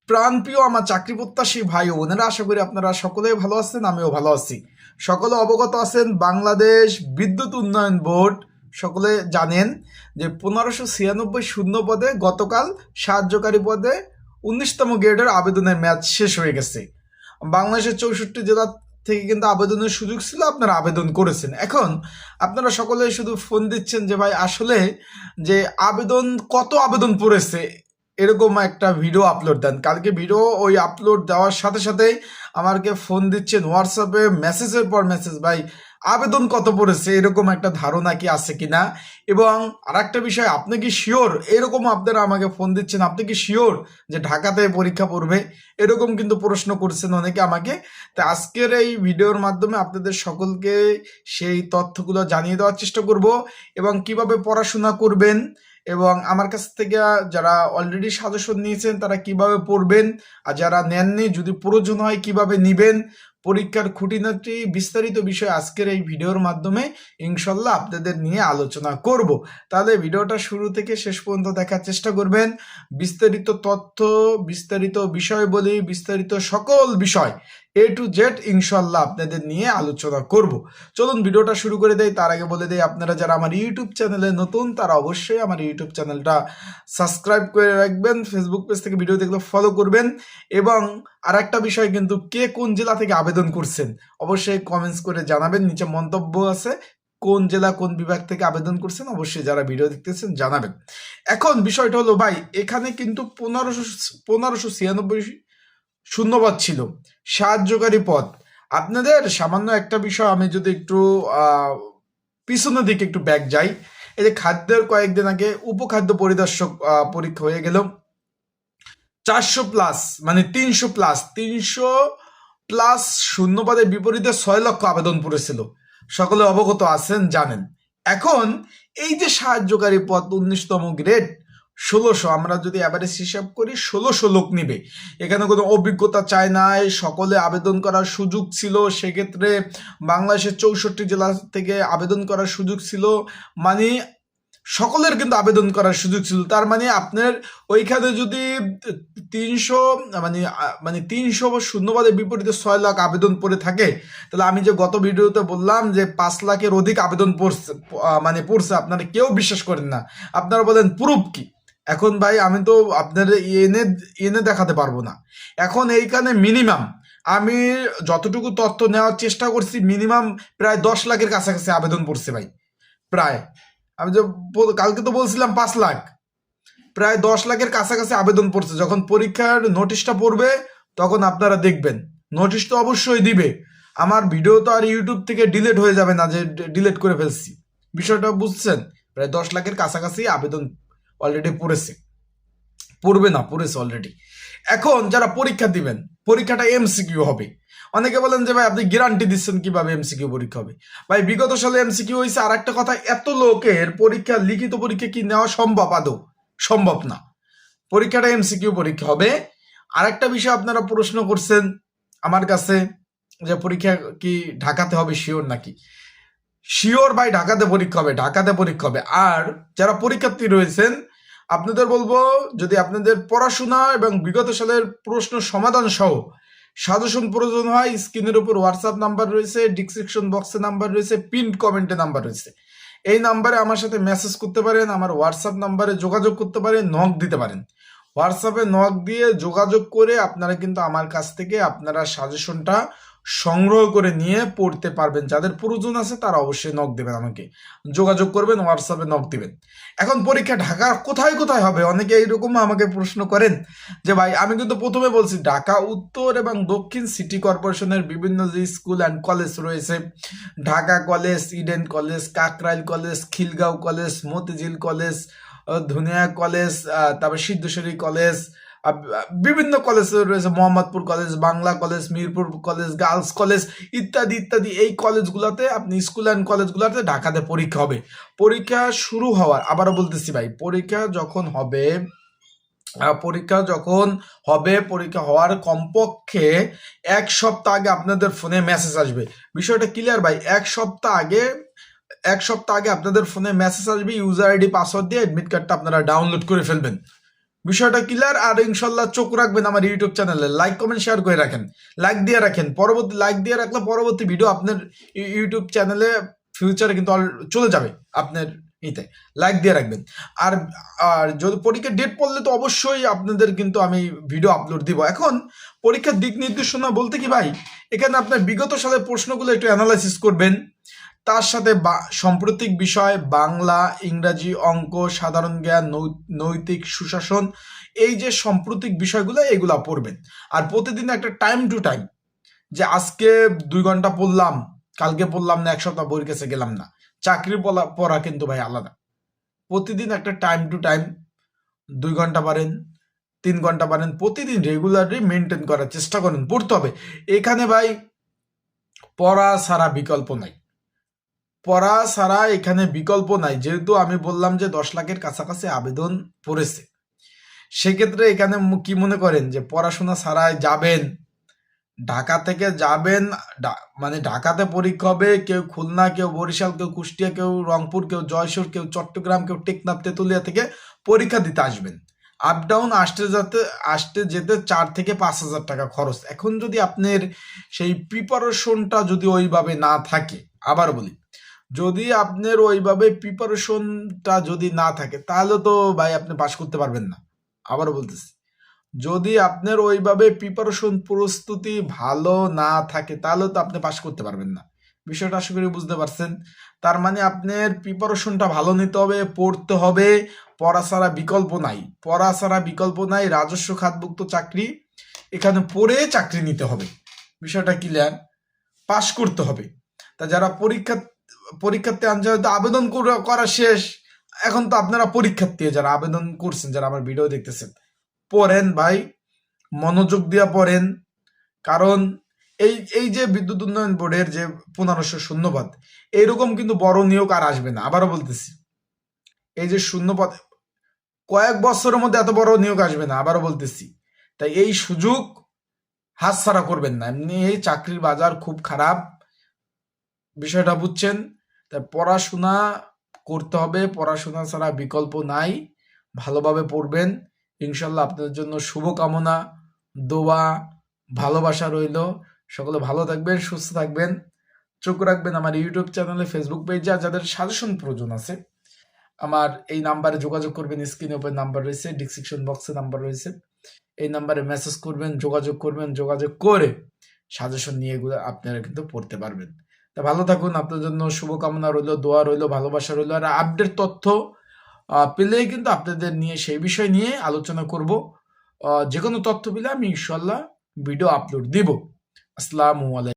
প্রাণপ্রিয় আমার চাকরি প্রত্যাশী ভাই ও বোনেরা, আশা করি আপনারা সকলেই ভালো আছেন, আমিও ভালো আছি। সকলে অবগত আছেন বাংলাদেশ বিদ্যুৎ উন্নয়ন বোর্ড সকলে জানেন যে 1596 শূন্য পদে গতকাল সাহায্যকারী পদে 19তম গ্রেডের আবেদনের মেয়াদ শেষ হয়ে গেছে। বাংলাদেশের 64 জেলা থেকে কিন্তু আবেদনের সুযোগ ছিল, আপনারা আবেদন করেছেন। এখন আপনারা সকলে শুধু ফোন দিচ্ছেন যে ভাই আসলে যে কত আবেদন পড়েছে এরকম একটা ভিডিও আপলোড দেন। কালকে ভিডিও ওই আপলোড দেওয়ার সাথে সাথেই আমাকে ফোন দিচ্ছেন হোয়াটসঅ্যাপে, মেসেজের পর মেসেজ, ভাই আবেদন কত পড়েছে এরকম একটা ধারণা কি আছে কিনা। এবং আর একটা বিষয়, আপনি কি শিওর, এরকম আপনারা আমাকে ফোন দিচ্ছেন, আপনি কি শিওর যে ঢাকাতে পরীক্ষা পড়বে, এরকম কিন্তু প্রশ্ন করছেন অনেকে আমাকে। তো আজকের এই ভিডিওর মাধ্যমে আপনাদের সকলকে সেই তথ্যগুলো জানিয়ে দেওয়ার চেষ্টা করব এবং কিভাবে পড়াশোনা করবেন এবং আমার কাছ থেকে যারা অলরেডি সাজেশন নিয়েছেন তারা কিভাবে পড়বেন, আর যারা নেননি যদি প্রয়োজন হয় কিভাবে নিবেন, পরীক্ষার খুঁটিনাটি বিস্তারিত বিষয় আজকের এই ভিডিওর মাধ্যমে ইনশাল্লাহ আপনাদের নিয়ে আলোচনা করব। তাহলে ভিডিওটা শুরু থেকে শেষ পর্যন্ত দেখার চেষ্টা করবেন। বিস্তারিত তথ্য, বিস্তারিত বিষয় বলি, বিস্তারিত সকল বিষয় A to Z ইনশাল্লাহ আপনাদের নিয়ে আলোচনা করব। চলুন ভিডিওটা শুরু করে দেই। তার আগে বলে দেই, আপনারা যারা আমার ইউটিউব চ্যানেলে নতুন তারা অবশ্যই আমার ইউটিউব চ্যানেলটা সাবস্ক্রাইব করে রাখবেন, ফেসবুক পেজ থেকে ভিডিও দেখলে ফলো করবেন। এবং আর একটা বিষয় কিন্তু, কে কোন জেলা থেকে আবেদন করছেন অবশ্যই কমেন্টস করে জানাবেন, নিচে মন্তব্য আছে কোন জেলা কোন বিভাগ থেকে আবেদন করছেন অবশ্যই যারা ভিডিও দেখতেছেন জানাবেন। এখন বিষয়টা হলো ভাই, এখানে কিন্তু 1596 শূন্যপদ ছিল, সাহায্যকারী পদ। আপনাদের সামান্য একটা বিষয় আমি যদি একটু পিছনের দিকে একটু ব্যাক যাই, এই যে খাদ্যের কয়েকদিন আগে উপখাদ্য পরিদর্শক পরীক্ষা হয়ে গেল, 400+, মানে 300+ শূন্যপদের বিপরীতে 6 লক্ষ আবেদন পড়েছিল, সকলে অবগত আছেন, জানেন। এখন এই যে সাহায্যকারী পদ 19তম গ্রেড 1600, আমরা যদি অ্যাভারেজ হিসাব করি 1600 লোক নিবে। এখানে কোনো অভিজ্ঞতা চায় নাই, সকলে আবেদন করার সুযোগ ছিল। সেক্ষেত্রে বাংলাদেশের 64 জেলা থেকে আবেদন করার সুযোগ ছিল, মানে সকলের কিন্তু আবেদন করার সুযোগ ছিল। তার মানে আপনার ওইখানে যদি 300 মানে 300 শূন্যপদের বিপরীতে 6 লাখ আবেদন পড়ে থাকে, তাহলে আমি যে গত ভিডিওতে বললাম যে 5 লাখের অধিক আবেদন পড়ছে আপনারা কেউ বিশ্বাস করেন না। আপনারা বলেন প্রুফ কি? এখন ভাই আমি তো আপনাদের এনে দেখাতে পারবো না। এখন এইখানে মিনিমাম আমি যতটুকু তথ্য নেওয়ার চেষ্টা করছি, মিনিমাম প্রায় 10 লাখের কাছাকাছি আবেদন পড়ছে ভাই। প্রায় আমি যে কালকে তো বলছিলাম 5 লাখ, প্রায় 10 লাখের কাছাকাছি আবেদন পড়ছে। যখন পরীক্ষার নোটিশটা পড়বে তখন আপনারা দেখবেন, নোটিশ তো অবশ্যই দিবে। আমার ভিডিও তো আর ইউটিউব থেকে ডিলিট হয়ে যাবে না যে ডিলিট করে ফেলছি, বিষয়টা বুঝছেন। প্রায় 10 লাখের কাছাকাছি আবেদন অলরেডি পড়েছে অলরেডি। এখন যারা পরীক্ষা দিবেন, পরীক্ষাটা এমসিকিউ হবে। অনেকে বলেন যে ভাই আপনি গ্যারান্টি দিচ্ছেন কিভাবে এমসিকিউ পরীক্ষা হবে? ভাই বিগত সালে এমসিকিউ হয়েছে। আর একটা কথা, এত লোকের পরীক্ষা, লিখিত পরীক্ষা কি নেওয়া সম্ভব? আদৌ সম্ভব না। পরীক্ষাটা এমসিকিউ পরীক্ষা হবে। আর একটা বিষয় আপনারা প্রশ্ন করছেন আমার কাছে যে পরীক্ষা কি ঢাকাতে হবে, শিওর নাকি? শিওর ভাই, ঢাকাতে পরীক্ষা হবে। আর যারা পরীক্ষার্থী রয়েছেন আপনাদের বলবো, যদি আপনাদের পড়াশোনা এবং বিগত সালের প্রশ্ন সমাধান সহ সাজেশন প্রয়োজন হয়, স্ক্রিনের উপর হোয়াটসঅ্যাপ নাম্বার রয়েছে, ডিসক্রিপশন বক্সে নাম্বার রয়েছে, পিন কমেন্টে নাম্বার রয়েছে। এই নাম্বারে আমার সাথে মেসেজ করতে পারেন, আমার হোয়াটসঅ্যাপ নাম্বারে যোগাযোগ করতে পারেন, নক দিতে পারেন। হোয়াটসঅ্যাপে নক দিয়ে যোগাযোগ করে আপনারা কিন্তু আমার কাছ থেকে আপনারা সাজেশনটা সংগ্রহ করে নিয়ে পড়তে পারবেন। যাদের প্রয়োজন আছে তারা অবশ্যই নক দেবেন, আমাকে যোগাযোগ করবেন, হোয়াটসঅ্যাপে নক দিবেন। এখন পরীক্ষা ঢাকার কোথায় কোথায় হবে? অনেকে এইরকম আমাকে প্রশ্ন করেন যে ভাই, আমি কিন্তু প্রথমে বলছি ঢাকা উত্তর এবং দক্ষিণ সিটি কর্পোরেশনের বিভিন্ন যে স্কুল অ্যান্ড কলেজ রয়েছে, Dhaka college, Eden college, Kakrail college, Khilgaon college, Motijheel college, ধুনিয়া কলেজ, তারপর সিদ্ধেশ্বরী কলেজ, বিভিন্ন কলেজ রয়েছে, Mohammadpur college, Bangla college, Mirpur college, girls college, ইত্যাদি ইত্যাদি। এই কলেজগুলোতে আপনি স্কুল অ্যান্ড কলেজগুলোতে ঢাকাতে পরীক্ষা হবে। পরীক্ষা শুরু হওয়ার, আবারও বলতেছি ভাই, পরীক্ষা হওয়ার কমপক্ষে 1 সপ্তাহ আগে আপনাদের ফোনে মেসেজ আসবে। বিষয়টা ক্লিয়ার ভাই? 1 সপ্তাহ আগে আপনাদের ফোনে মেসেজ আসবে, ইউজার আইডি পাসওয়ার্ড দিয়ে অ্যাডমিট কার্ডটা আপনারা ডাউনলোড করে ফেলবেন। বিষয়টা ক্লিয়ার। আর ইনশাল্লাহ চোখ রাখবেন আমার ইউটিউব চ্যানেলে, লাইক কমেন্ট শেয়ার করে রাখেন, লাইক দিয়ে রাখেন। পরবর্তী লাইক দিয়ে রাখলে পরবর্তী ভিডিও আপনার ইউটিউব চ্যানেলে ফিউচারে কিন্তু চলে যাবে আপনার ইতে, লাইক দিয়ে রাখবেন। আর আর যদি পরীক্ষার ডেট পড়লে তো অবশ্যই আপনাদের কিন্তু আমি ভিডিও আপলোড দিব। এখন পরীক্ষার দিক নির্দেশনা বলতে কি ভাই, এখানে আপনার বিগত সালের প্রশ্নগুলো একটু অ্যানালাইসিস করবেন, তার সাথে সাম্প্রতিক বিষয় বাংলা, ইংরাজি, অঙ্ক, সাধারণ জ্ঞান, নৈতিক সুশাসন, এই যে সাম্প্রতিক বিষয়গুলো এগুলা পড়বেন। আর প্রতিদিন একটা টাইম টু টাইম, যে আজকে 2 ঘন্টা পড়লাম, কালকে পড়লাম না, এক সপ্তাহ বইয়ের কাছে গেলাম না। চাকরির পড়া কিন্তু ভাই আলাদা। প্রতিদিন একটা টাইম টু টাইম 2 ঘন্টা পারেন, 3 ঘন্টা পারেন, প্রতিদিন রেগুলারলি মেনটেন করার চেষ্টা করেন, পড়তে হবে। এখানে ভাই পড়া ছাড়া বিকল্প নাই, পড়া ছাড়া এখানে বিকল্প নাই। যেহেতু আমি বললাম যে 10 লাখের কাছাকাছি আবেদন পড়েছে, সেক্ষেত্রে এখানে কি মনে করেন যে পড়াশোনা ছাড়াই যাবেন, ঢাকা থেকে যাবেন, মানে ঢাকাতে পরীক্ষা হবে, কেউ খুলনা, কেউ বরিশাল, কেউ কুষ্টিয়া, কেউ রংপুর, কেউ জয়পুর, কেউ চট্টগ্রাম, কেউ টেকনাফ, তেতুলিয়া থেকে পরীক্ষা দিতে আসবেন। আপ ডাউন আসতে যেতে 4 থেকে 5 হাজার টাকা খরচ। এখন যদি আপনার সেই প্রিপারেশনটা যদি ওইভাবে না থাকে, আবার বলি, যদি আপনার ওইভাবে প্রিপারেশনটা যদি না থাকে, তাহলে তো ভাই আপনি পাস করতে পারবেন না। আবার বলতেছি, যদি আপনার ওইভাবে প্রিপারেশন প্রস্তুতি ভালো না থাকে, তাহলে তো আপনি পাস করতে পারবেন না। বিষয়টা আশা করি বুঝতে পারছেন। তার মানে আপনার প্রিপারেশনটা ভালো নিতে হবে, পড়তে হবে, পড়া ছাড়া বিকল্প নাই, পড়া ছাড়া বিকল্প নাই। রাজস্ব খাতভুক্ত চাকরি, এখানে পড়ে চাকরি নিতে হবে। বিষয়টা ক্লিয়ার, পাস করতে হবে। তা যারা পরীক্ষার্থী আনসার আবেদন করা শেষ, এখন তো আপনারা পরীক্ষার্থী যারা আবেদন করছেন, যারা আমার ভিডিও দেখতেছেন, পড়েন ভাই, মনোযোগ দিয়ে পড়েন। কারণ এই যে বিদ্যুৎ উন্নয়ন বোর্ডের যে 1500 শূন্যপদ, এইরকম কিন্তু বড় নিয়োগ আর আসবে না। আবারও বলতেছি, এই যে শূন্যপদ কয়েক বছরের মধ্যে এত বড় নিয়োগ আসবে না। আবারও বলতেছি, তাই এই সুযোগ হাতছাড়া করবেন না। এমনি এই চাকরির বাজার খুব খারাপ, বিষয়টা বুঝছেন। তাই পড়াশোনা করতে হবে, পড়াশোনা ছাড়া বিকল্প নাই। ভালোভাবে পড়বেন, ইনশাল্লাহ আপনাদের জন্য শুভকামনা, দোয়া, ভালোবাসা রইল। সকলে ভালো থাকবেন, সুস্থ থাকবেন, চোখ রাখবেন আমার ইউটিউব চ্যানেলে, ফেসবুক পেজে। আর যাদের সাজেশন প্রয়োজন আছে, আমার এই নাম্বারে যোগাযোগ করবেন। স্ক্রিনে উপর নাম্বার রয়েছে, ডিসক্রিপশন বক্সে নাম্বার রয়েছে, এই নাম্বারে মেসেজ করবেন, যোগাযোগ করবেন। যোগাযোগ করে সাজেশন নিয়ে এগুলো আপনারা কিন্তু পড়তে পারবেন। তা ভালো থাকুন, আপনার জন্য শুভকামনা রইল, দোয়া রইল, ভালোবাসা রইল। আর আপডেট তথ্য পেলেই কিন্তু আপনাদের নিয়ে সেই বিষয় নিয়ে আলোচনা করব। যে কোনো তথ্য পেলে আমি ইনশাল্লাহ ভিডিও আপলোড দিব। আসসালামু আলাইকুম।